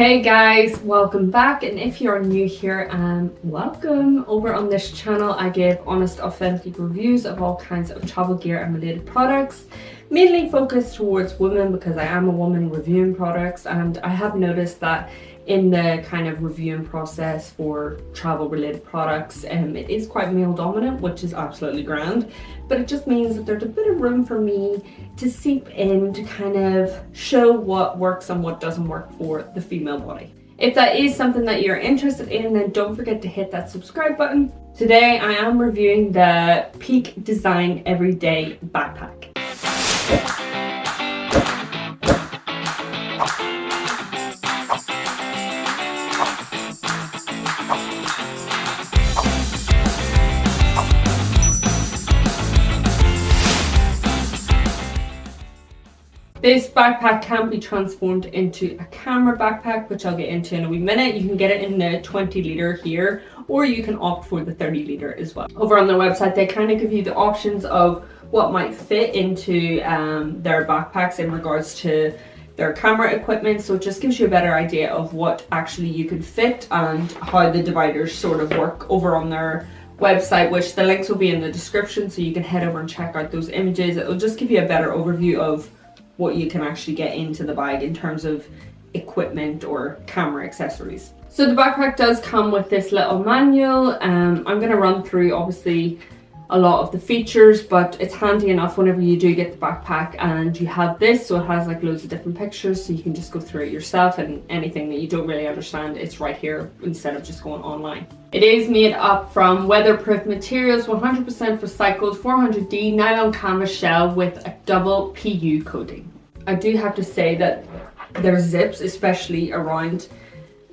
Hey guys, welcome back, and if you're new here, welcome. Over on this channel I give honest, authentic reviews of all kinds of travel gear and related products, mainly focused towards women because I am a woman reviewing products, and I have noticed that in the kind of reviewing process for travel related products, it is quite male dominant, which is absolutely grand, but it just means that there's a bit of room for me to seep in to kind of show what works and what doesn't work for the female body. If that is something that you're interested in, then don't forget to hit that subscribe button. Today I am reviewing the Peak Design Everyday Backpack. This backpack can be transformed into a camera backpack, which I'll get into in a wee minute. You can get it in the 20 litre here, or you can opt for the 30 litre as well. Over on their website, they kind of give you the options of what might fit into their backpacks in regards to their camera equipment. So it just gives you a better idea of what actually you can fit and how the dividers sort of work over on their website, which the links will be in the description, so you can head over and check out those images. It'll just give you a better overview of what you can actually get into the bag in terms of equipment or camera accessories. So the backpack does come with this little manual. I'm going to run through obviously a lot of the features, but it's handy enough whenever you do get the backpack and you have this, so it has like loads of different pictures, so you can just go through it yourself, and anything that you don't really understand, it's right here instead of just going online. It is made up from weatherproof materials, 100% recycled 400D nylon canvas shell with a double PU coating. I do have to say that there's zips, especially around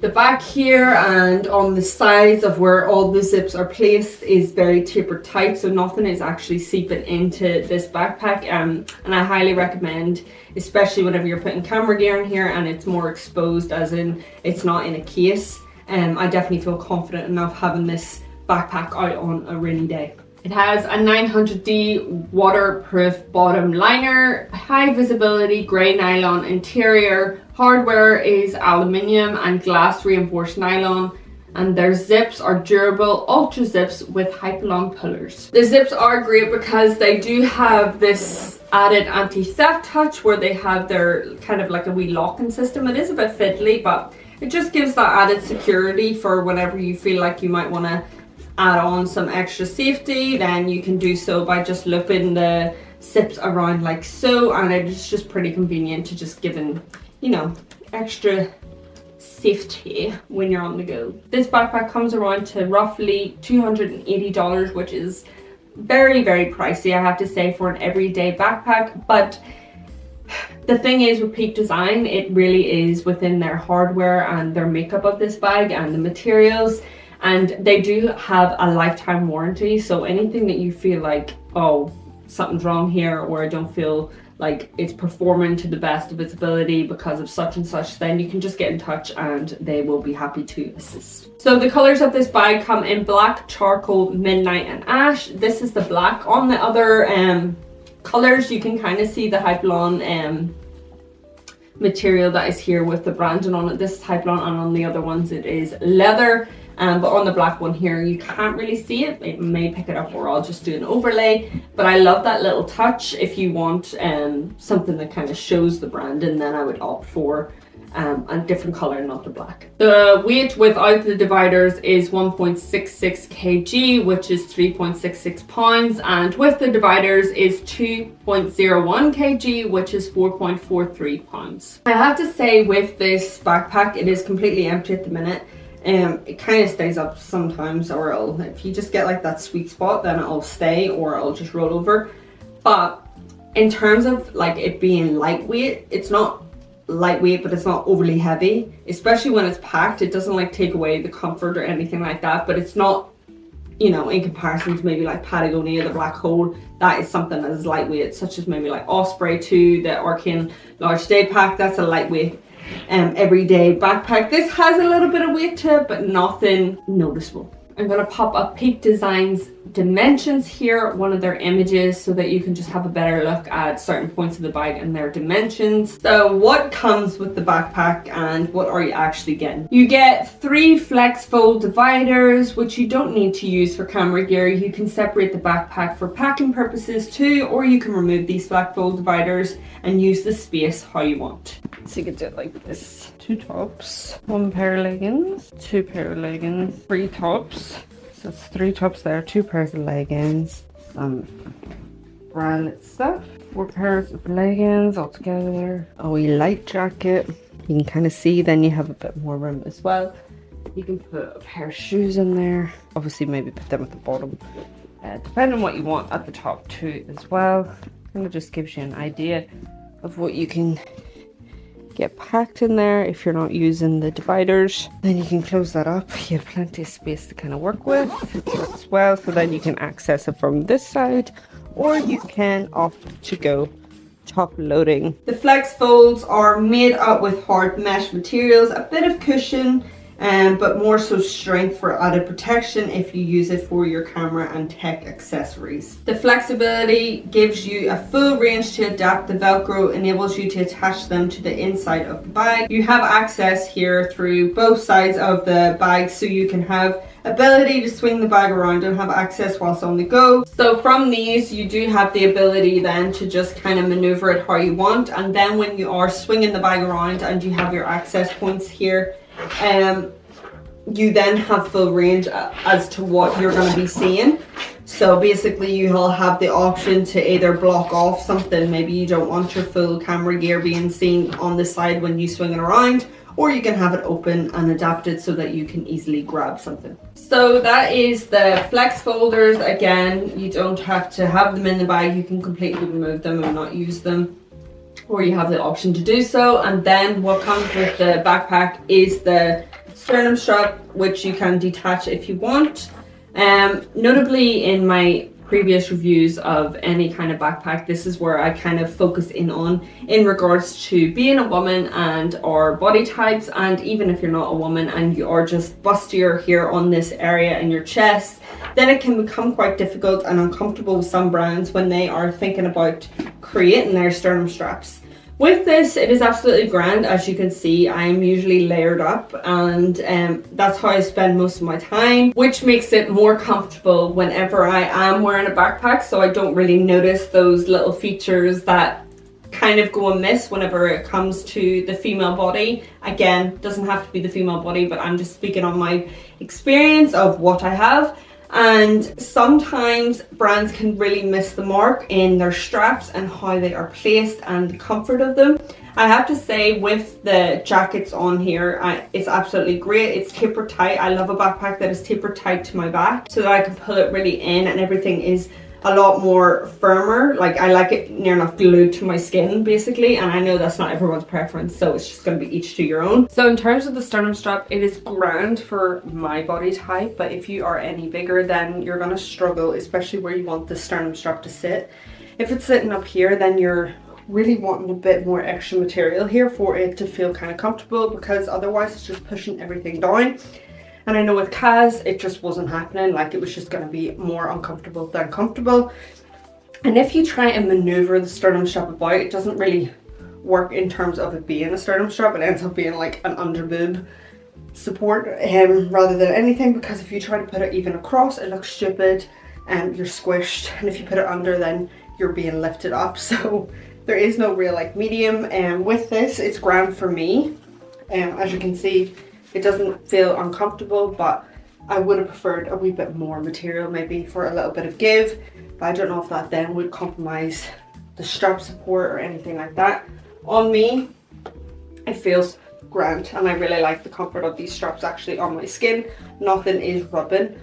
the back here and on the sides of where all the zips are placed, is very tapered tight, so nothing is actually seeping into this backpack, and I highly recommend, especially whenever you're putting camera gear in here and it's more exposed, as in it's not in a case. I definitely feel confident enough having this backpack out on a rainy day. It has a 900D waterproof bottom liner, high visibility grey nylon interior, hardware is aluminium and glass reinforced nylon, and their zips are durable ultra zips with hyper-long pullers. The zips are great because they do have this added anti-theft touch where they have their kind of like a wee locking system. It is a bit fiddly, but it just gives that added security for whenever you feel like you might want to add on some extra safety, then you can do so by just looping the zips around like so, and it's just pretty convenient to just giving, you know, extra safety when you're on the go. This backpack comes around to roughly $280, which is very pricey, I have to say, for an everyday backpack. But the thing is with Peak Design, it really is within their hardware and their makeup of this bag and the materials, and they do have a lifetime warranty, so anything that you feel like, oh, something's wrong here, or I don't feel like it's performing to the best of its ability because of such and such, then you can just get in touch and they will be happy to assist. So the colors of this bag come in black, charcoal, midnight and ash. This is the black. On the other colors you can kind of see the Hypalon material that is here with the branding on it. This is Hypalon, and on the other ones it is leather. But on the black one here you can't really see it. It may pick it up, or I'll just do an overlay, but I love that little touch. If you want something that kind of shows the branding, then I would opt for a different color, not the black. The weight without the dividers is 1.66 kg, which is 3.66 pounds, and with the dividers is 2.01 kg, which is 4.43 pounds. I have to say, with this backpack, it is completely empty at the minute. It kind of stays up sometimes, or if you just get like that sweet spot, then it'll stay, or it'll just roll over. But in terms of like it being lightweight, it's not lightweight, but it's not overly heavy, especially when it's packed. It doesn't like take away the comfort or anything like that, but it's not, you know, in comparison to maybe like Patagonia, the Black Hole, that is something that is lightweight, such as maybe like Osprey 2, the Arcane Large Day Pack. That's a lightweight everyday backpack. This has a little bit of weight to it, but nothing noticeable. I'm going to pop up Peak Design's dimensions here, one of their images, so that you can just have a better look at certain points of the bag and their dimensions. So what comes with the backpack and what are you actually getting? You get 3 flex fold dividers, which you don't need to use for camera gear. You can separate the backpack for packing purposes too, or you can remove these flex fold dividers and use the space how you want. So you can do it like this. 2 tops, 1 pair of leggings, 2 pair of leggings, 3 tops. So it's 3 tops there, 2 pairs of leggings, some bralette stuff, 4 pairs of leggings all together, a wee light jacket. You can kind of see, then you have a bit more room as well. You can put a pair of shoes in there. Obviously maybe put them at the bottom, depending on what you want at the top too as well. Kind of just gives you an idea of what you can get packed in there if you're not using the dividers. Then you can close that up. You have plenty of space to kind of work with as well, so then you can access it from this side, or you can opt to go top loading. The flex folds are made up with hard mesh materials, a bit of cushion, but more so strength for added protection if you use it for your camera and tech accessories. The flexibility gives you a full range to adapt. The Velcro enables you to attach them to the inside of the bag. You have access here through both sides of the bag, so you can have ability to swing the bag around and have access whilst on the go. So from these, you do have the ability then to just kind of maneuver it how you want, and then when you are swinging the bag around and you have your access points here, you then have full range as to what you're going to be seeing. So basically you'll have the option to either block off something, maybe you don't want your full camera gear being seen on the side when you swing it around, or you can have it open and adapted so that you can easily grab something. So that is the flex folders. Again, you don't have to have them in the bag, you can completely remove them and not use them, or you have the option to do so. And then what comes with the backpack is the sternum strap, which you can detach if you want. Notably in my previous reviews of any kind of backpack, this is where I kind of focus in on in regards to being a woman and our body types. And even if you're not a woman and you are just bustier here on this area in your chest, then it can become quite difficult and uncomfortable with some brands when they are thinking about creating their sternum straps. With this, it is absolutely grand. As you can see, I am usually layered up, and that's how I spend most of my time, which makes it more comfortable whenever I am wearing a backpack, so I don't really notice those little features that kind of go amiss whenever it comes to the female body. Again, doesn't have to be the female body, but I'm just speaking on my experience of what I have. And sometimes brands can really miss the mark in their straps and how they are placed and the comfort of them. I have to say, with the jackets on here, it's absolutely great. It's taper tight. I love a backpack that is taper tight to my back so that I can pull it really in and everything is a lot more firmer. Like, I like it near enough glued to my skin basically, and I know that's not everyone's preference, so it's just going to be each to your own. So in terms of the sternum strap, it is grand for my body type, but if you are any bigger, then you're going to struggle, especially where you want the sternum strap to sit. If it's sitting up here, then you're really wanting a bit more extra material here for it to feel kind of comfortable, because otherwise it's just pushing everything down. And I know with Kaz, it just wasn't happening. Like, it was just going to be more uncomfortable than comfortable. And if you try and maneuver the sternum strap about, it doesn't really work in terms of it being a sternum strap. It ends up being like an under boob support rather than anything, because if you try to put it even across, it looks stupid and you're squished. And if you put it under, then you're being lifted up. So there is no real like medium. And with this, it's grand for me. As you can see, it doesn't feel uncomfortable, but I would have preferred a wee bit more material, maybe for a little bit of give. But I don't know if that then would compromise the strap support or anything like that. On me, it feels grand, and I really like the comfort of these straps actually on my skin. Nothing is rubbing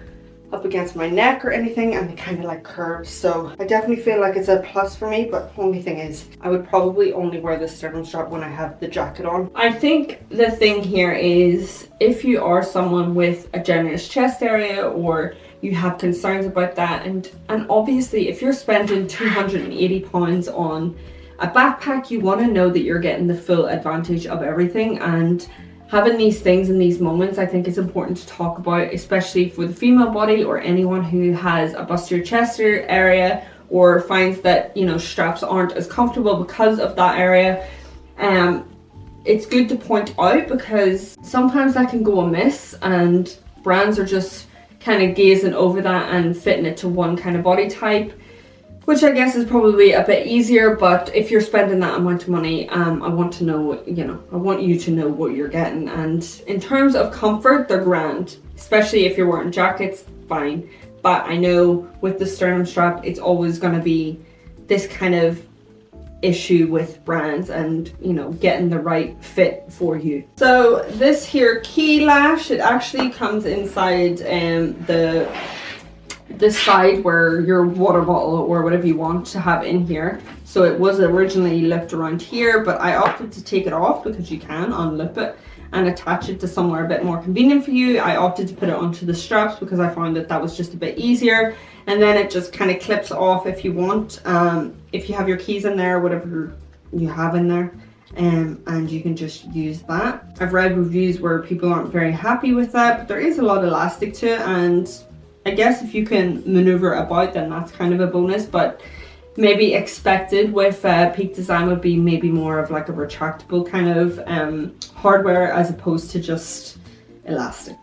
up against my neck or anything, and they kind of like curve, so I definitely feel like it's a plus for me. But only thing is, I would probably only wear the sternum strap when I have the jacket on. I think the thing here is, if you are someone with a generous chest area, or you have concerns about that, and obviously if you're spending £280 on a backpack, you want to know that you're getting the full advantage of everything, and having these things in these moments, I think is important to talk about, especially for the female body or anyone who has a bustier chest area or finds that, you know, straps aren't as comfortable because of that area. It's good to point out because sometimes that can go amiss and brands are just kind of gazing over that and fitting it to one kind of body type, which I guess is probably a bit easier. But if you're spending that amount of money, I want to know, you know, I want you to know what you're getting. And in terms of comfort, they're grand, especially if you're wearing jackets, fine. But I know with the sternum strap, it's always going to be this kind of issue with brands and, you know, getting the right fit for you. So this here key lash, it actually comes inside this side where your water bottle or whatever you want to have in here. So it was originally lipped around here, but I opted to take it off because you can unlip it and attach it to somewhere a bit more convenient for you. I opted to put it onto the straps because I found that that was just a bit easier. And then it just kind of clips off if you want. If you have your keys in there, whatever you have in there, and you can just use that. I've read reviews where people aren't very happy with that, but there is a lot of elastic to it, and I guess if you can maneuver about, then that's kind of a bonus. But maybe expected with Peak Design would be maybe more of like a retractable kind of hardware as opposed to just elastic.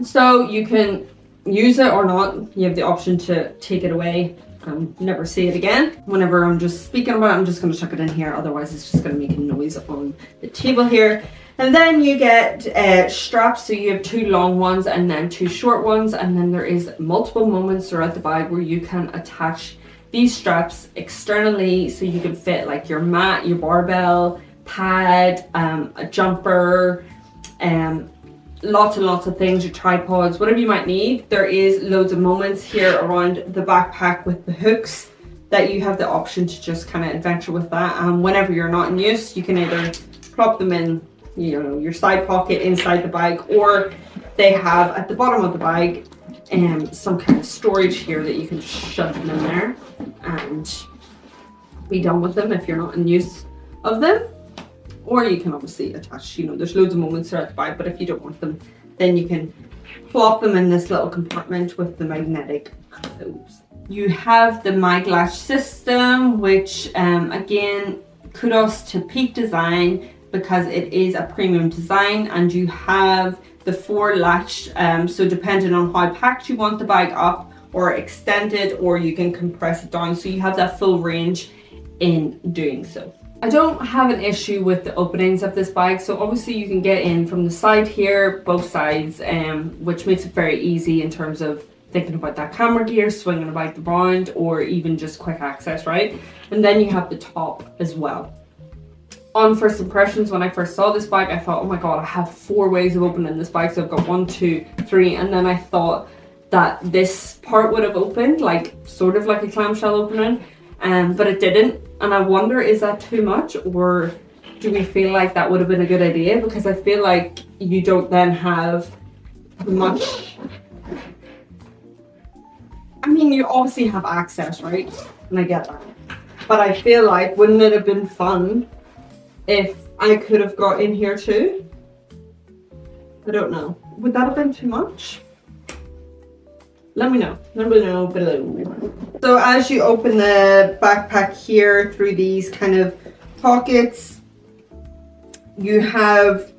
So you can use it or not. You have the option to take it away and never see it again. Whenever I'm just speaking about it, I'm just going to chuck it in here, otherwise it's just going to make a noise on the table here. And then you get straps, so you have 2 long ones and then 2 short ones, and then there is multiple moments throughout the bag where you can attach these straps externally, so you can fit like your mat, your barbell, pad, a jumper, lots and lots of things, your tripods, whatever you might need. There is loads of moments here around the backpack with the hooks that you have the option to just kind of adventure with that. Whenever you're not in use, you can either plop them in, you know, your side pocket inside the bag, or they have at the bottom of the bag some kind of storage here that you can just shove them in there and be done with them if you're not in use of them. Or you can obviously attach, you know, there's loads of moments throughout the bag, but if you don't want them, then you can plop them in this little compartment with the magnetic clothes. You have the MagLatch system, which again, kudos to Peak Design because it is a premium design, and you have the 4 latch, so depending on how packed you want the bag up or extended, or you can compress it down, so you have that full range in doing so. I don't have an issue with the openings of this bag, so obviously you can get in from the side here, both sides, which makes it very easy in terms of thinking about that camera gear, swinging about around, or even just quick access, right? And then you have the top as well. On first impressions, when I first saw this bag, I thought, oh my god, I have 4 ways of opening this bag. So I've got 1, 2, 3, and then I thought that this part would have opened, like sort of like a clamshell opening, but it didn't. And I wonder, is that too much, or do we feel like that would have been a good idea? Because I feel like you don't then have much. I mean, you obviously have access, right? And I get that. But I feel like, wouldn't it have been fun if I could have got in here too? I don't know. Would that have been too much? Let me know. Let me know below. So as you open the backpack here through these kind of pockets, you have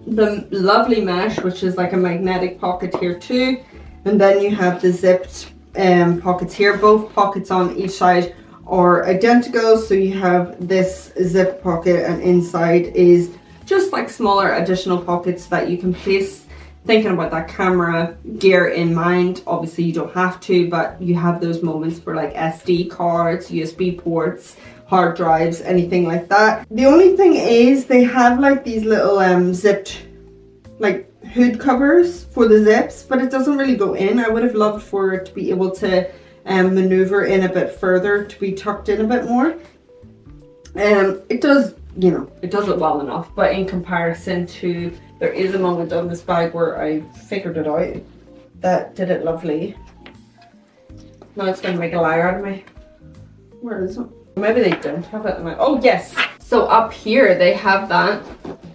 the lovely mesh, which is like a magnetic pocket here too. And then you have the zipped pockets here. Both pockets on each side are identical, so you have this zip pocket, and inside is just like smaller additional pockets that you can place, thinking about that camera gear in mind. Obviously you don't have to, but you have those moments for like SD cards, USB ports, hard drives, anything like that. The only thing is they have like these little zipped like hood covers for the zips, but it doesn't really go in. I would have loved for it to be able to maneuver in a bit further, to be tucked in a bit more. It does, you know, it does it well enough, but in comparison to, there is a moment on this bag where I figured it out that did it lovely. Now it's going to make a liar out of me. Where is it? Maybe they don't have it. Oh yes. So up here they have that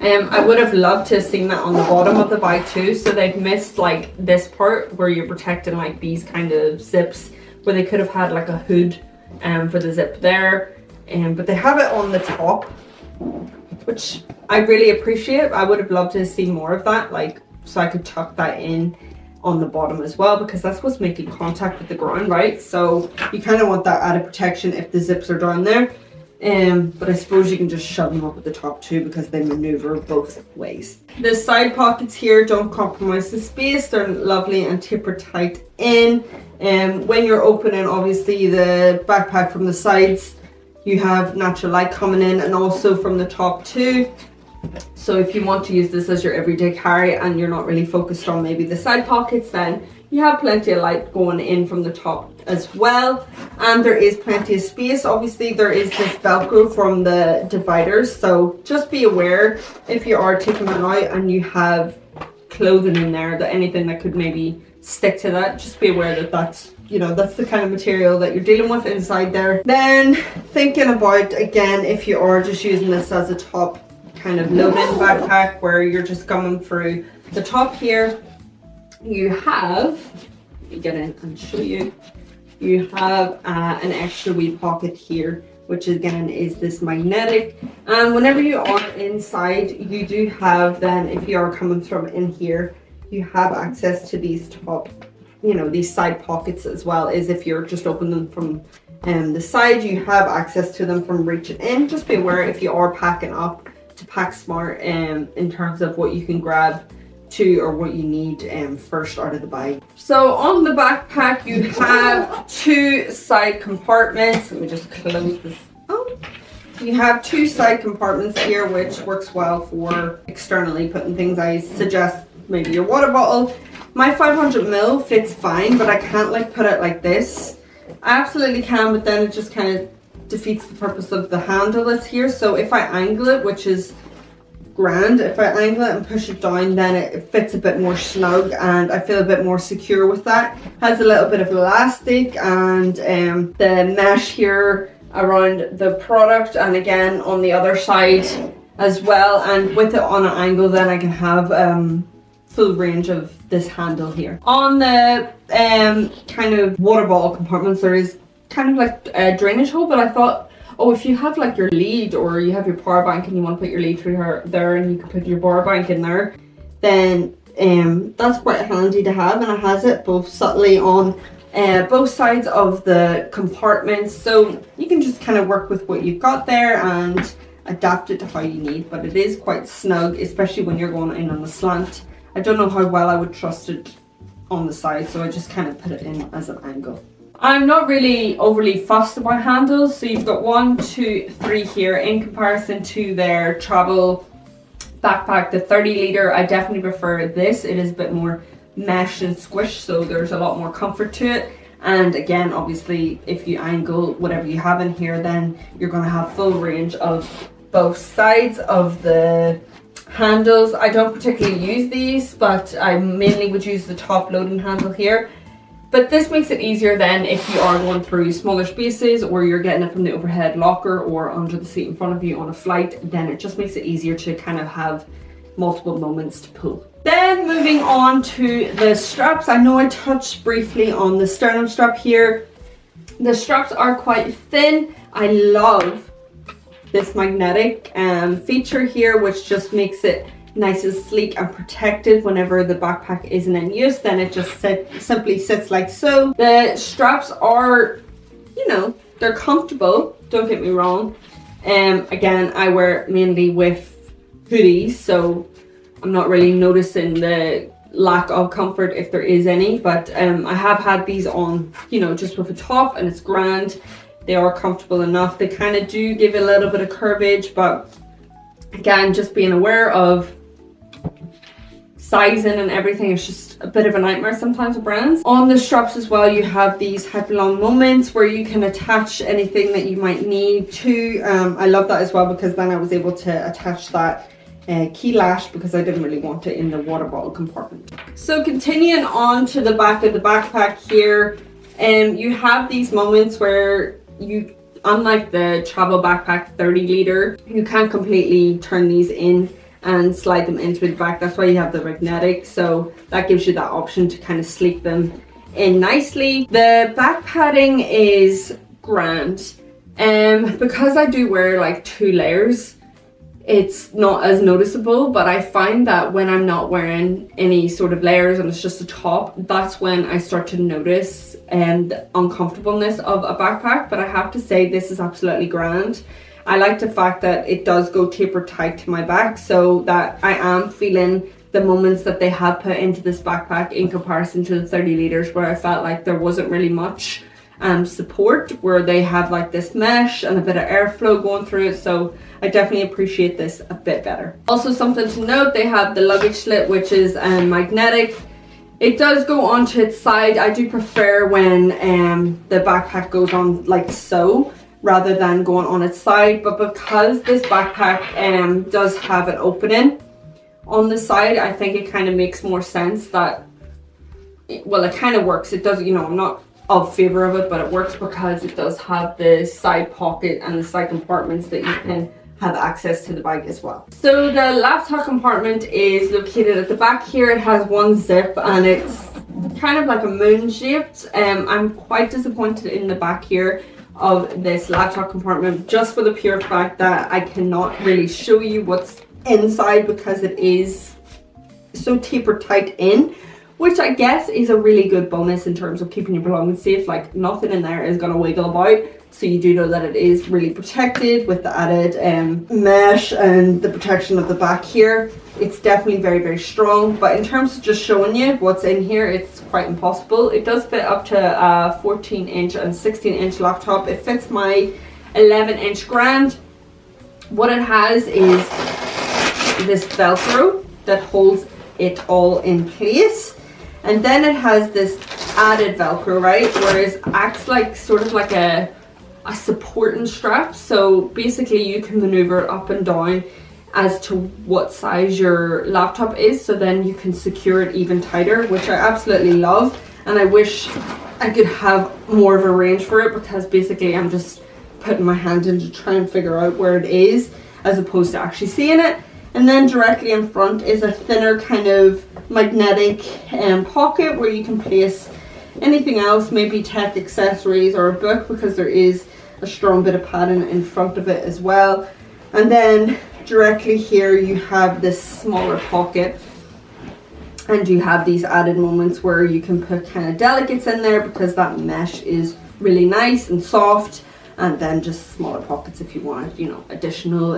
I would have loved to have seen that on the bottom of the bag too, so they've missed like this part where you're protecting like these kind of zips, where they could have had like a hood for the zip there, but they have it on the top, which I really appreciate. I would have loved to see more of that, like so I could tuck that in on the bottom as well, because that's what's making contact with the ground, right? So you kind of want that added protection if the zips are down there. But I suppose you can just shove them up at the top too, because they maneuver both ways. The side pockets here don't compromise the space. They're lovely and taper tight in. When you're opening obviously the backpack from the sides, you have natural light coming in, and also from the top too. So if you want to use this as your everyday carry and you're not really focused on maybe the side pockets, then you have plenty of light going in from the top as well, and there is plenty of space. Obviously there is this velcro from the dividers, so just be aware if you are taking it out and you have clothing in there, that anything that could maybe stick to that, just be aware that that's, you know, that's the kind of material that you're dealing with inside there. Then thinking about, again, if you are just using this as a top kind of loading backpack where you're just coming through the top here, you have, let me get in and show you, you have an extra wee pocket here, which again is this magnetic, and whenever you are inside, you do have then, if you are coming from in here, you have access to these top, you know, these side pockets as well, as if you're just opening them from the side, you have access to them from reaching in. Just be aware if you are packing up to pack smart in terms of what you can grab to or what you need first out of the bag. So on the backpack you have two side compartments. Let me just close this. Oh, you have two side compartments here, which works well for externally putting things. I suggest maybe your water bottle. My 500ml fits fine, but I can't like put it like this. I absolutely can, but then it just kind of defeats the purpose of the handle that's here. So if I angle it, which is grand, if I angle it and push it down, then it fits a bit more snug and I feel a bit more secure with that. Has a little bit of elastic and the mesh here around the product, and again on the other side as well, and with it on an angle, then I can have full range of this handle here. On the kind of water bottle compartments, there is kind of like a drainage hole, but I thought, oh, if you have like your lead or you have your power bank and you want to put your lead through there and you can put your power bank in there, then that's quite handy to have, and it has it both subtly on both sides of the compartments, so you can just kind of work with what you've got there and adapt it to how you need. But it is quite snug, especially when you're going in on the slant. I don't know how well I would trust it on the side, so I just kind of put it in as an angle. I'm not really overly fussed about handles, so you've got 1, 2, 3 here in comparison to their travel backpack, the 30 litre. I definitely prefer this. It is a bit more mesh and squish, so there's a lot more comfort to it. And again, obviously if you angle whatever you have in here, then you're going to have full range of both sides of the handles. I don't particularly use these, but I mainly would use the top loading handle here. But this makes it easier then if you are going through smaller spaces, or you're getting it from the overhead locker or under the seat in front of you on a flight, then it just makes it easier to kind of have multiple moments to pull. Then moving on to the straps. I know I touched briefly on the sternum strap here. The straps are quite thin. I love this magnetic feature here, which just makes it nice and sleek and protected whenever the backpack isn't in use. Then it just simply sits like so. The straps are, you know, they're comfortable, don't get me wrong. Again, I wear mainly with hoodies, so I'm not really noticing the lack of comfort if there is any, but I have had these on, you know, just with a top, and it's grand. They are comfortable enough. They kind of do give a little bit of curvage, but again, just being aware of sizing and everything is just a bit of a nightmare sometimes with brands. On the straps as well, you have these hyper-long moments where you can attach anything that you might need to. I love that as well, because then I was able to attach that key lash, because I didn't really want it in the water bottle compartment. So continuing on to the back of the backpack here, you have these moments where you, unlike the travel backpack 30 litre, you can't completely turn these in and slide them into the back. That's why you have the magnetic, so that gives you that option to kind of sleep them in nicely. The back padding is grand. Because I do wear like 2 layers, it's not as noticeable, but I find that when I'm not wearing any sort of layers and it's just a top, that's when I start to notice the uncomfortableness of a backpack. But I have to say, this is absolutely grand. I like the fact that it does go taper tight to my back, so that I am feeling the moments that they have put into this backpack in comparison to the 30 liters, where I felt like there wasn't really much support, where they have like this mesh and a bit of airflow going through it. So I definitely appreciate this a bit better. Also, something to note, they have the luggage slit, which is magnetic. It does go onto its side. I do prefer when the backpack goes on like so, rather than going on its side. But because this backpack does have an opening on the side, I think it kind of makes more sense that, well, it kind of works. It does, you know, I'm not of favor of it, but it works because it does have the side pocket and the side compartments that you can have access to the bag as well. So the laptop compartment is located at the back here. It has 1 zip and it's kind of like a moon shaped. I'm quite disappointed in the back here of this laptop compartment, just for the pure fact that I cannot really show you what's inside because it is so taper tight in, which I guess is a really good bonus in terms of keeping your belongings safe. Like, nothing in there is going to wiggle about, so you do know that it is really protected with the added mesh and the protection of the back here. It's definitely very, very strong, but in terms of just showing you what's in here, it's quite impossible. It does fit up to a 14-inch and 16-inch laptop. It fits my 11-inch grand. What it has is this Velcro that holds it all in place, and then it has this added Velcro, right, where it acts like sort of like a supporting strap. So basically you can maneuver it up and down as to what size your laptop is, so then you can secure it even tighter, which I absolutely love. And I wish I could have more of a range for it, because basically I'm just putting my hand in to try and figure out where it is as opposed to actually seeing it. And then directly in front is a thinner kind of magnetic pocket where you can place anything else, maybe tech accessories or a book, because there is a strong bit of padding in front of it as well. And then directly here you have this smaller pocket, and you have these added moments where you can put kind of delicates in there, because that mesh is really nice and soft. And then just smaller pockets if you want, you know, additional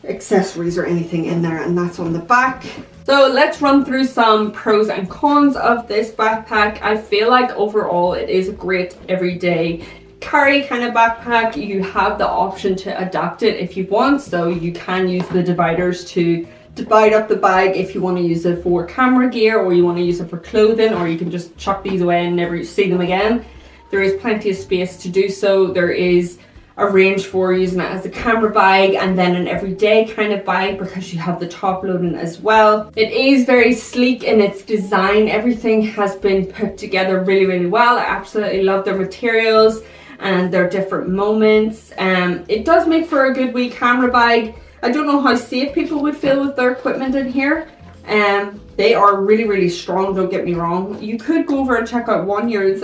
accessories or anything in there, and that's on the back. So let's run through some pros and cons of this backpack. I feel like overall it is a great everyday carry kind of backpack. You have the option to adapt it if you want, so you can use the dividers to divide up the bag if you want to use it for camera gear, or you want to use it for clothing, or you can just chuck these away and never see them again. There is plenty of space to do so. There is a range for using it as a camera bag and then an everyday kind of bag, because you have the top loading as well. It is very sleek in its design. Everything has been put together really, really well. I absolutely love their materials and their different moments. It does make for a good wee camera bag. I don't know how safe people would feel with their equipment in here. They are really, really strong, don't get me wrong. You could go over and check out One Year's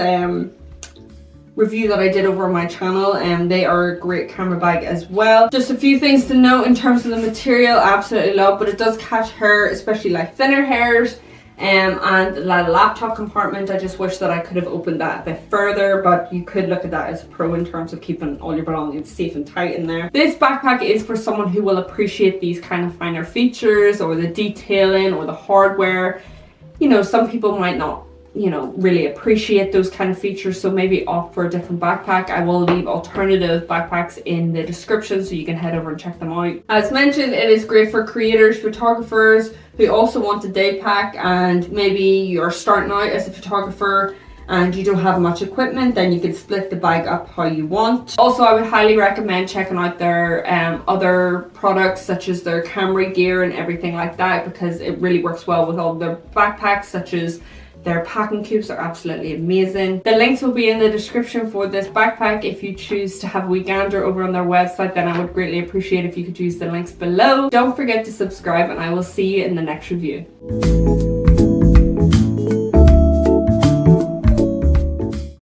review that I did over on my channel, and they are a great camera bag as well. Just a few things to note in terms of the material. I absolutely love, but it does catch hair, especially like thinner hairs. And the laptop compartment, I just wish that I could have opened that a bit further, but you could look at that as a pro in terms of keeping all your belongings safe and tight in there. This backpack is for someone who will appreciate these kind of finer features, or the detailing, or the hardware. You know, some people might not, you know, really appreciate those kind of features, so maybe opt for a different backpack. I will leave alternative backpacks in the description so you can head over and check them out. As mentioned, it is great for creators, photographers who also want a day pack, and maybe you're starting out as a photographer and you don't have much equipment. Then you can split the bag up how you want. Also, I would highly recommend checking out their other products, such as their camera gear and everything like that, because it really works well with all their backpacks, such as Their packing cubes are absolutely amazing. The links will be in the description for this backpack. If you choose to have a wee gander over on their website, then I would greatly appreciate if you could use the links below. Don't forget to subscribe, and I will see you in the next review.